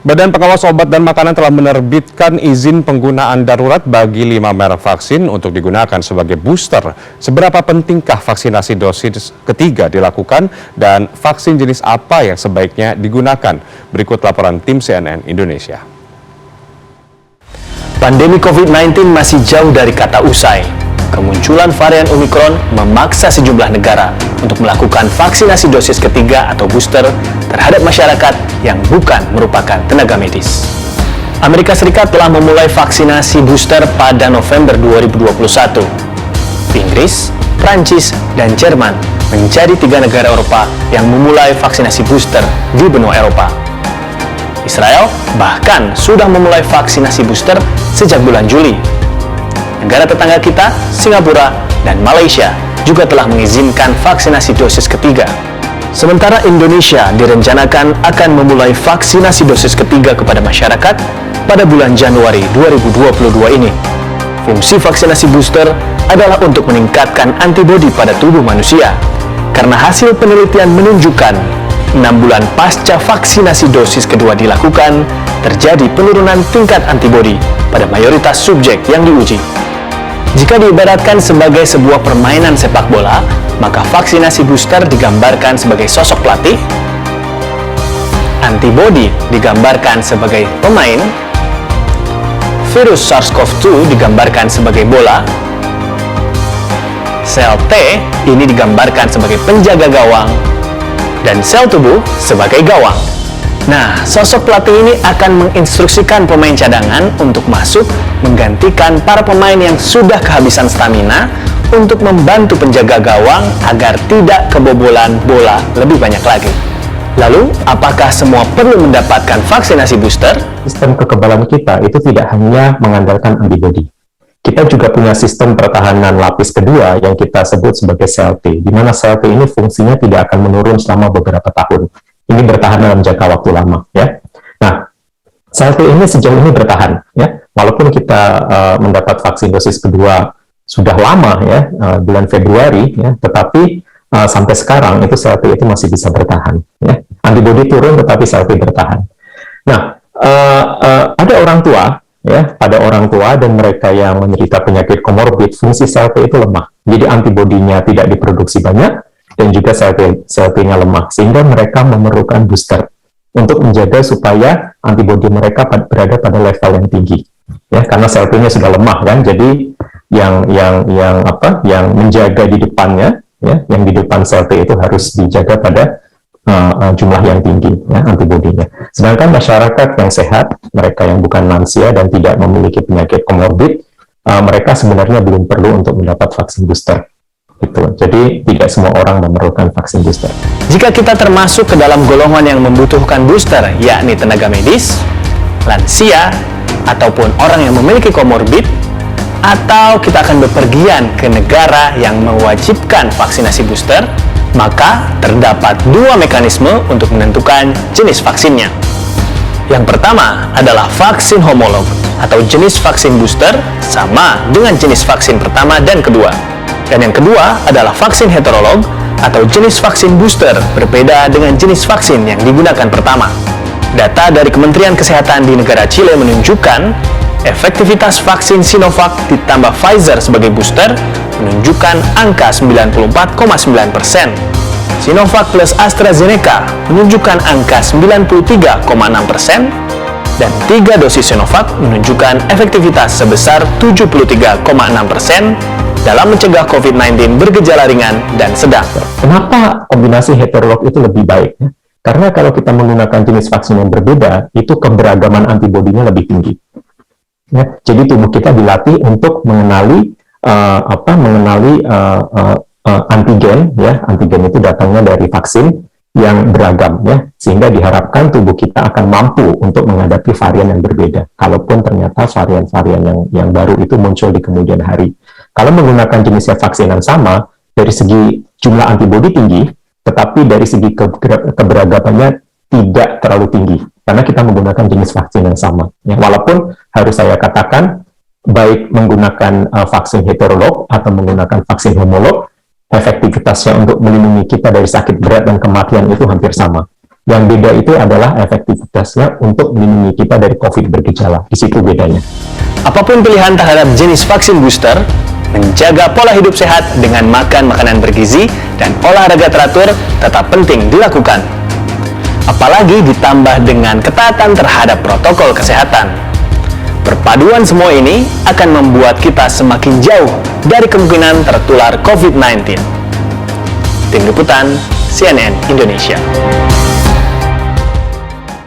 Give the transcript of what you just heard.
Badan Pengawas Obat dan Makanan telah menerbitkan izin penggunaan darurat bagi 5 merek vaksin untuk digunakan sebagai booster. Seberapa pentingkah vaksinasi dosis ketiga dilakukan dan vaksin jenis apa yang sebaiknya digunakan? Berikut laporan tim CNN Indonesia. Pandemi COVID-19 masih jauh dari kata usai. Kemunculan varian Omicron memaksa sejumlah negara untuk melakukan vaksinasi dosis ketiga atau booster terhadap masyarakat yang bukan merupakan tenaga medis. Amerika Serikat telah memulai vaksinasi booster pada November 2021. Inggris, Prancis, dan Jerman menjadi 3 negara Eropa yang memulai vaksinasi booster di benua Eropa. Israel bahkan sudah memulai vaksinasi booster sejak bulan Juli. Negara tetangga kita, Singapura, dan Malaysia juga telah mengizinkan vaksinasi dosis ketiga. Sementara Indonesia direncanakan akan memulai vaksinasi dosis ketiga kepada masyarakat pada bulan Januari 2022 ini. Fungsi vaksinasi booster adalah untuk meningkatkan antibodi pada tubuh manusia, karena hasil penelitian menunjukkan 6 bulan pasca vaksinasi dosis kedua dilakukan, terjadi penurunan tingkat antibodi pada mayoritas subjek yang diuji. Jika diibaratkan sebagai sebuah permainan sepak bola, maka vaksinasi booster digambarkan sebagai sosok pelatih, antibodi digambarkan sebagai pemain, virus SARS-CoV-2 digambarkan sebagai bola, sel T ini digambarkan sebagai penjaga gawang, dan sel tubuh sebagai gawang. Nah, sosok pelatih ini akan menginstruksikan pemain cadangan untuk masuk menggantikan para pemain yang sudah kehabisan stamina untuk membantu penjaga gawang agar tidak kebobolan bola lebih banyak lagi. Lalu, apakah semua perlu mendapatkan vaksinasi booster? Sistem kekebalan kita itu tidak hanya mengandalkan antibodi. Kita juga punya sistem pertahanan lapis kedua yang kita sebut sebagai sel T, di mana sel T ini fungsinya tidak akan menurun selama beberapa tahun. Ini bertahan dalam jangka waktu lama, ya. Nah, sel T ini sejauh ini bertahan, ya. Walaupun kita mendapat vaksin dosis kedua sudah lama, ya, bulan Februari, ya, tetapi sampai sekarang itu sel T itu masih bisa bertahan, ya. Antibodi turun, tetapi sel T bertahan. Nah, ada orang tua, ya, pada orang tua dan mereka yang menderita penyakit komorbid, fungsi sel T itu lemah. Jadi antibodinya tidak diproduksi banyak, dan juga sel T-nya lemah, sehingga mereka memerlukan booster untuk menjaga supaya antibodi mereka berada pada level yang tinggi, ya, karena sel T-nya sudah lemah kan. Jadi yang menjaga di depannya, ya, yang di depan sel T itu harus dijaga pada jumlah yang tinggi, ya, antibodinya. Sedangkan masyarakat yang sehat, mereka yang bukan lansia dan tidak memiliki penyakit komorbid, mereka sebenarnya belum perlu untuk mendapat vaksin booster. Gitu. Jadi tidak semua orang memerlukan vaksin booster. Jika kita termasuk ke dalam golongan yang membutuhkan booster, yakni tenaga medis, lansia, ataupun orang yang memiliki komorbid, atau kita akan bepergian ke negara yang mewajibkan vaksinasi booster, maka terdapat 2 mekanisme untuk menentukan jenis vaksinnya. Yang pertama adalah vaksin homolog atau jenis vaksin booster sama dengan jenis vaksin pertama dan kedua. Dan yang kedua adalah vaksin heterolog atau jenis vaksin booster berbeda dengan jenis vaksin yang digunakan pertama. Data dari Kementerian Kesehatan di negara Chile menunjukkan efektivitas vaksin Sinovac ditambah Pfizer sebagai booster menunjukkan angka 94,9%. Sinovac plus AstraZeneca menunjukkan angka 93,6%, dan 3 dosis Sinovac menunjukkan efektivitas sebesar 73,6% dalam mencegah COVID-19 bergejala ringan dan sedang. Kenapa kombinasi heterolog itu lebih baik? Ya? Karena kalau kita menggunakan jenis vaksin yang berbeda, itu keberagaman antibodinya lebih tinggi. Ya? Jadi tubuh kita dilatih untuk mengenali antigen, ya. Antigen itu datangnya dari vaksin yang beragam, ya, sehingga diharapkan tubuh kita akan mampu untuk menghadapi varian yang berbeda, kalaupun ternyata varian-varian yang baru itu muncul di kemudian hari. Kalau menggunakan jenis vaksin yang sama, dari segi jumlah antibodi tinggi, tetapi dari segi keberagamannya tidak terlalu tinggi, karena kita menggunakan jenis vaksin yang sama. Ya, walaupun harus saya katakan, baik menggunakan vaksin heterolog atau menggunakan vaksin homolog, efektivitasnya untuk melindungi kita dari sakit berat dan kematian itu hampir sama. Yang beda itu adalah efektivitasnya untuk melindungi kita dari COVID bergejala. Di situ bedanya. Apapun pilihan terhadap jenis vaksin booster, menjaga pola hidup sehat dengan makan makanan bergizi dan olahraga teratur tetap penting dilakukan. Apalagi ditambah dengan ketaatan terhadap protokol kesehatan. Perpaduan semua ini akan membuat kita semakin jauh dari kemungkinan tertular COVID-19. Tim Liputan CNN Indonesia.